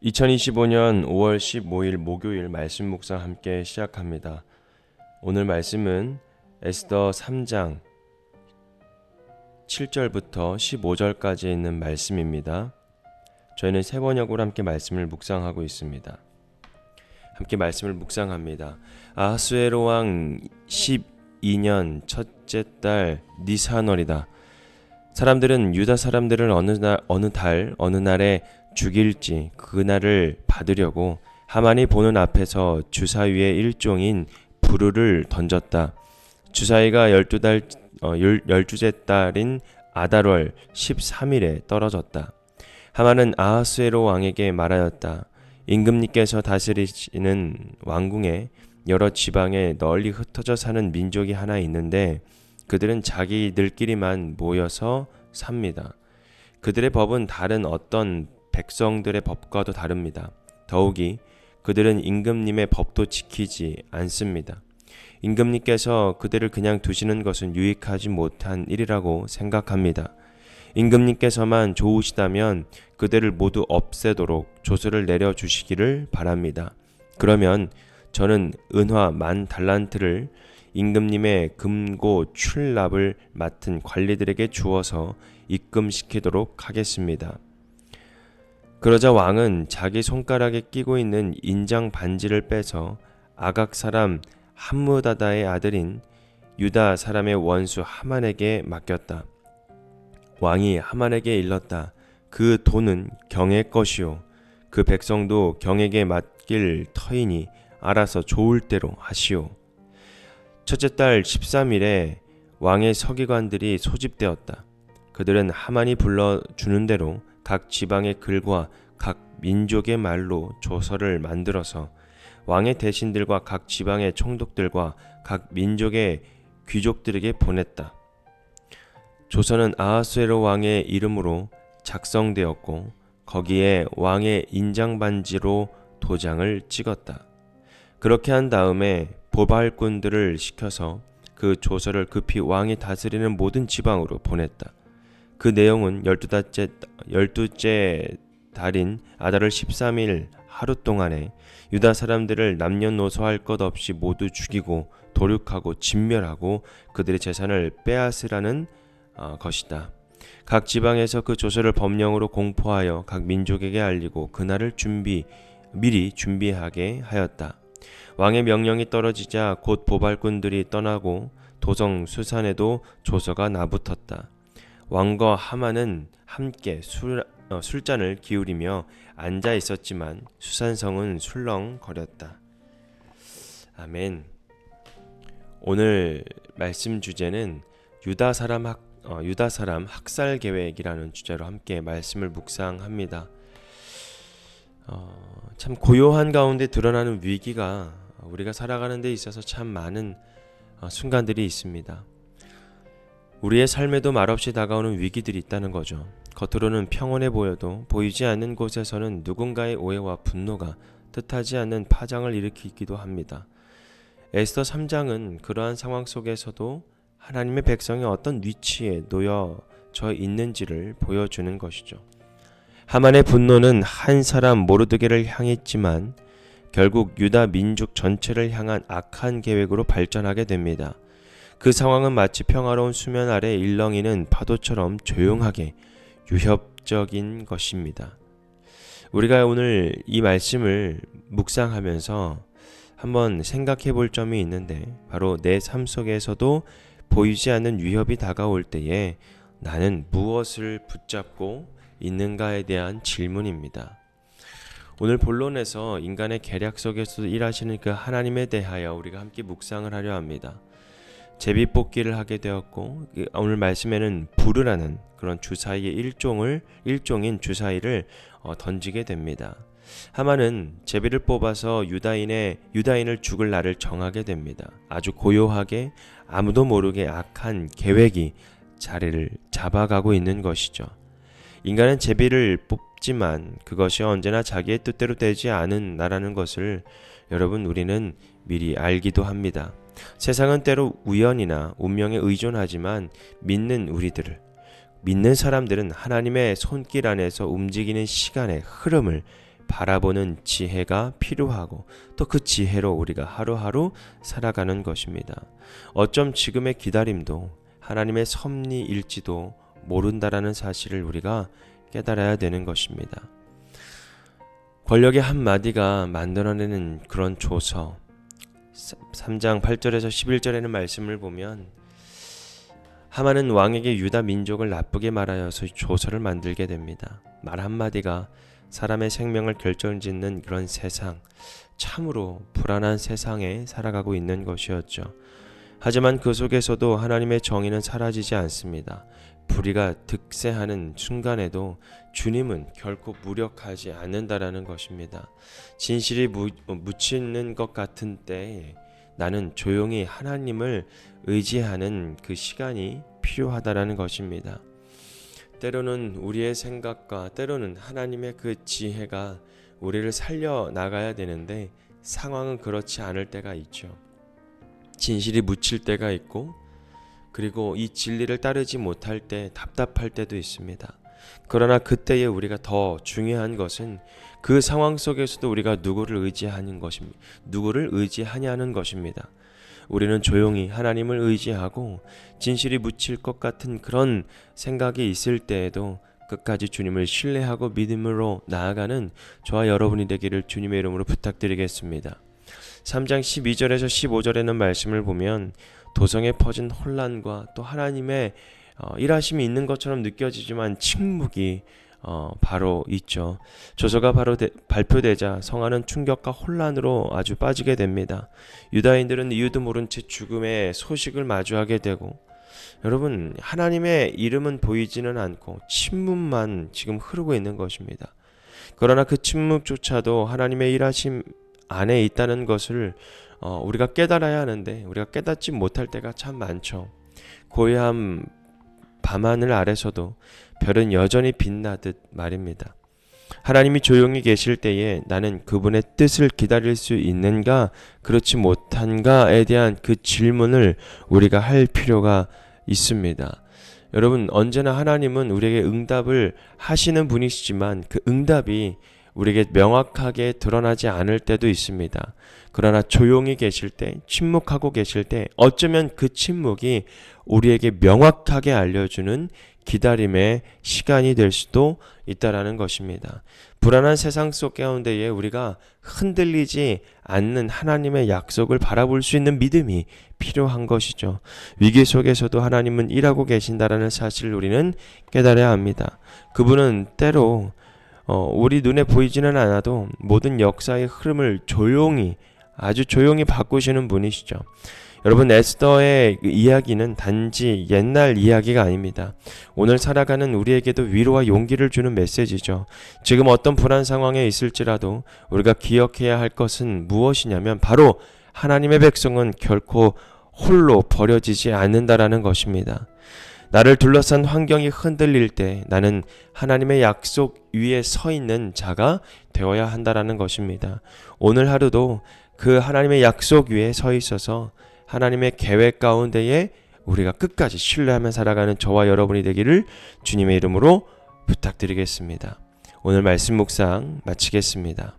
2025년 5월 15일 목요일 말씀 묵상 함께 시작합니다. 오늘 말씀은 에스더 3장 7절부터 15절까지 있는 말씀입니다. 저희는 세 번역으로 함께 말씀을 묵상하고 있습니다. 함께 말씀을 묵상합니다. 아하수에로 왕 12년 첫째 달 니산월이다. 사람들은 유다 사람들을 어느 날에 죽일지 그날을 받으려고 하만이 보는 앞에서 주사위의 일종인 부르를 던졌다. 주사위가 12째 달인 아달월 13일에 떨어졌다. 하만은 아하수에로 왕에게 말하였다. 임금님께서 다스리시는 왕궁에 여러 지방에 널리 흩어져 사는 민족이 하나 있는데 그들은 자기들끼리만 모여서 삽니다. 그들의 법은 다른 어떤 백성들의 법과도 다릅니다. 더욱이 그들은 임금님의 법도 지키지 않습니다. 임금님께서 그들을 그냥 두시는 것은 유익하지 못한 일이라고 생각합니다. 임금님께서만 좋으시다면 그들을 모두 없애도록 조서를 내려주시기를 바랍니다. 그러면 저는 은화 10,000달란트를 임금님의 금고 출납을 맡은 관리들에게 주어서 입금시키도록 하겠습니다. 그러자 왕은 자기 손가락에 끼고 있는 인장 반지를 빼서 아각 사람 함무다다의 아들인 유다 사람의 원수 하만에게 맡겼다. 왕이 하만에게 일렀다. 그 돈은 경의 것이요 그 백성도 경에게 맡길 터이니 알아서 좋을 대로 하시오. 첫째 달 13일에 왕의 서기관들이 소집되었다. 그들은 하만이 불러주는 대로 각 지방의 글과 각 민족의 말로 조서를 만들어서 왕의 대신들과 각 지방의 총독들과 각 민족의 귀족들에게 보냈다. 조서는 아하수에로 왕의 이름으로 작성되었고 거기에 왕의 인장반지로 도장을 찍었다. 그렇게 한 다음에 보발꾼들을 시켜서 그 조서를 급히 왕이 다스리는 모든 지방으로 보냈다. 그 내용은 12째 달인 아달월 13일 하루 동안에 유다 사람들을 남녀노소할 것 없이 모두 죽이고 도륙하고 진멸하고 그들의 재산을 빼앗으라는 것이다. 각 지방에서 그 조서를 법령으로 공포하여 각 민족에게 알리고 그날을 미리 준비하게 하였다. 왕의 명령이 떨어지자 곧 보발꾼들이 떠나고 도성 수산에도 조서가 나붙었다. 왕과 하만은 함께 술잔을 기울이며 앉아 있었지만 수산성은 술렁거렸다. 아멘. 오늘 말씀 주제는 유다 사람 학살 계획이라는 주제로 함께 말씀을 묵상합니다. 참 고요한 가운데 드러나는 위기가 우리가 살아가는 데 있어서 참 많은 순간들이 있습니다. 우리의 삶에도 말없이 다가오는 위기들이 있다는 거죠. 겉으로는 평온해 보여도 보이지 않는 곳에서는 누군가의 오해와 분노가 뜻하지 않는 파장을 일으키기도 합니다. 에스더 3장은 그러한 상황 속에서도 하나님의 백성이 어떤 위치에 놓여져 있는지를 보여주는 것이죠. 하만의 분노는 한 사람 모르드게를 향했지만 결국 유다 민족 전체를 향한 악한 계획으로 발전하게 됩니다. 그 상황은 마치 평화로운 수면 아래 일렁이는 파도처럼 조용하게 유협적인 것입니다. 우리가 오늘 이 말씀을 묵상하면서 한번 생각해 볼 점이 있는데 바로 내 삶 속에서도 보이지 않는 위협이 다가올 때에 나는 무엇을 붙잡고 있는가에 대한 질문입니다. 오늘 본론에서 인간의 계략 속에서 일하시는 그 하나님에 대하여 우리가 함께 묵상을 하려 합니다. 제비뽑기를 하게 되었고 오늘 말씀에는 부르라는 그런 주사위의 일종인 주사위를 던지게 됩니다. 하만은 제비를 뽑아서 유다인을 죽을 날을 정하게 됩니다. 아주 고요하게 아무도 모르게 악한 계획이 자리를 잡아가고 있는 것이죠. 인간은 제비를 뽑지만 그것이 언제나 자기의 뜻대로 되지 않는다라는 것을 여러분 우리는 미리 알기도 합니다. 세상은 때로 우연이나 운명에 의존하지만 믿는 사람들은 하나님의 손길 안에서 움직이는 시간의 흐름을 바라보는 지혜가 필요하고 또 그 지혜로 우리가 하루하루 살아가는 것입니다. 어쩜 지금의 기다림도 하나님의 섭리일지도 모른다라는 사실을 우리가 깨달아야 되는 것입니다. 권력의 한마디가 만들어내는 그런 조서 3장 8절에서 11절에는 말씀을 보면 하만은 왕에게 유다 민족을 나쁘게 말하여서 조서를 만들게 됩니다. 말 한마디가 사람의 생명을 결정짓는 그런 세상, 참으로 불안한 세상에 살아가고 있는 것이었죠. 하지만 그 속에서도 하나님의 정의는 사라지지 않습니다. 불의가 득세하는 순간에도 주님은 결코 무력하지 않는다라는 것입니다. 진실이 묻히는 것 같은 때에 나는 조용히 하나님을 의지하는 그 시간이 필요하다라는 것입니다. 때로는 우리의 생각과 때로는 하나님의 그 지혜가 우리를 살려 나가야 되는데 상황은 그렇지 않을 때가 있죠. 진실이 묻힐 때가 있고 그리고 이 진리를 따르지 못할 때 답답할 때도 있습니다. 그러나 그때에 우리가 더 중요한 것은 그 상황 속에서도 우리가 누구를 의지하는 것입니다. 누구를 의지하냐는 것입니다. 우리는 조용히 하나님을 의지하고 진실이 묻힐 것 같은 그런 생각이 있을 때에도 끝까지 주님을 신뢰하고 믿음으로 나아가는 저와 여러분이 되기를 주님의 이름으로 부탁드리겠습니다. 3장 12절에서 15절에는 말씀을 보면 도성에 퍼진 혼란과 또 하나님의 일하심이 있는 것처럼 느껴지지만 침묵이 바로 있죠. 조서가 바로 발표되자 성안은 충격과 혼란으로 아주 빠지게 됩니다. 유다인들은 이유도 모른 채 죽음의 소식을 마주하게 되고 여러분 하나님의 이름은 보이지는 않고 침묵만 지금 흐르고 있는 것입니다. 그러나 그 침묵조차도 하나님의 일하심 안에 있다는 것을 우리가 깨달아야 하는데 우리가 깨닫지 못할 때가 참 많죠. 고요한 밤하늘 아래서도 별은 여전히 빛나듯 말입니다. 하나님이 조용히 계실 때에 나는 그분의 뜻을 기다릴 수 있는가 그렇지 못한가에 대한 그 질문을 우리가 할 필요가 있습니다. 여러분 언제나 하나님은 우리에게 응답을 하시는 분이시지만 그 응답이 우리에게 명확하게 드러나지 않을 때도 있습니다. 그러나 조용히 계실 때, 침묵하고 계실 때 어쩌면 그 침묵이 우리에게 명확하게 알려주는 기다림의 시간이 될 수도 있다라는 것입니다. 불안한 세상 속 가운데에 우리가 흔들리지 않는 하나님의 약속을 바라볼 수 있는 믿음이 필요한 것이죠. 위기 속에서도 하나님은 일하고 계신다라는 사실을 우리는 깨달아야 합니다. 그분은 때로 우리 눈에 보이지는 않아도 모든 역사의 흐름을 조용히 아주 조용히 바꾸시는 분이시죠. 여러분 에스더의 이야기는 단지 옛날 이야기가 아닙니다. 오늘 살아가는 우리에게도 위로와 용기를 주는 메시지죠. 지금 어떤 불안 상황에 있을지라도 우리가 기억해야 할 것은 무엇이냐면 바로 하나님의 백성은 결코 홀로 버려지지 않는다라는 것입니다. 나를 둘러싼 환경이 흔들릴 때 나는 하나님의 약속 위에 서 있는 자가 되어야 한다라는 것입니다. 오늘 하루도 그 하나님의 약속 위에 서 있어서 하나님의 계획 가운데에 우리가 끝까지 신뢰하며 살아가는 저와 여러분이 되기를 주님의 이름으로 부탁드리겠습니다. 오늘 말씀 묵상 마치겠습니다.